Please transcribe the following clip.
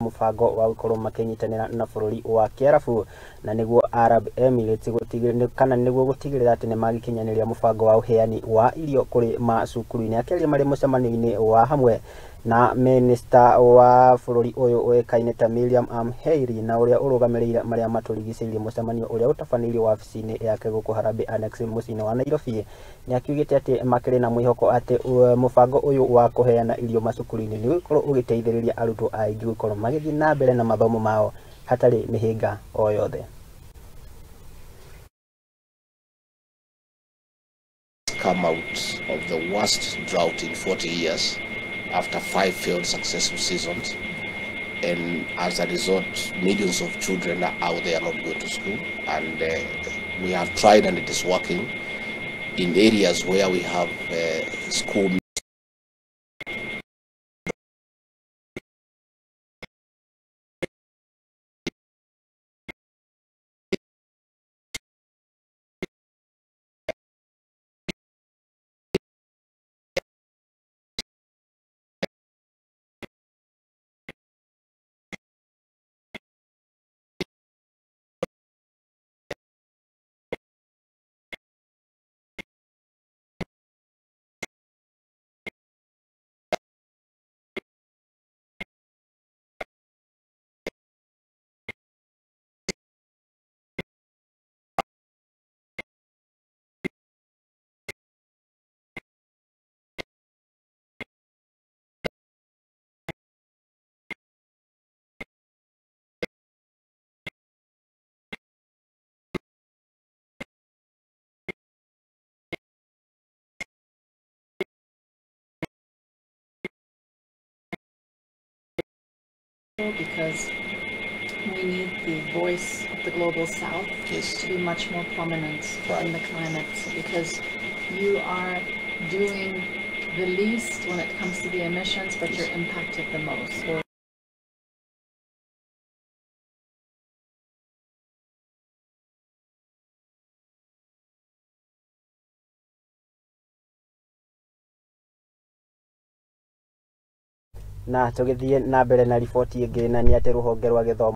mubango wa gukorwo makinyitanira na bururi wa Kiarabu na niguo Arab Emirates niguo gutigirira ati ni magikinyaniria mubango wa uheani wa irio kuri macukuru-ini. Akiaria mari mucemanioi-ini wa hamwe na minista wa bururi uyu uikaine ta Miriam almheiri na uria urugamiririe maria maturigiciirie mucemanio uria utafanire wabici-ini yake guku Harambee Annex muciĩ-ini wa Nairobi. Ni akiugite ati makiri na mwihoko ati mubango uyu wa kuheana irio macukuru-ini ni gukorwo ugiteithiriria arutwo aingi gukorwo magithii na mbere na mathomo mao hatari mihinga o yothe. Come out of the worst drought in 40 years after 5 failed successful seasons, and as a result millions of children are out there not going to school, and we have tried and it is working in areas where we have school because we need the voice of the global south to be much more prominent in the climate, because you are doing the least when it comes to the emissions, but you're impacted the most. Na tugithie na mbere na riboti ingi na ni ati ruhonge rwa githomo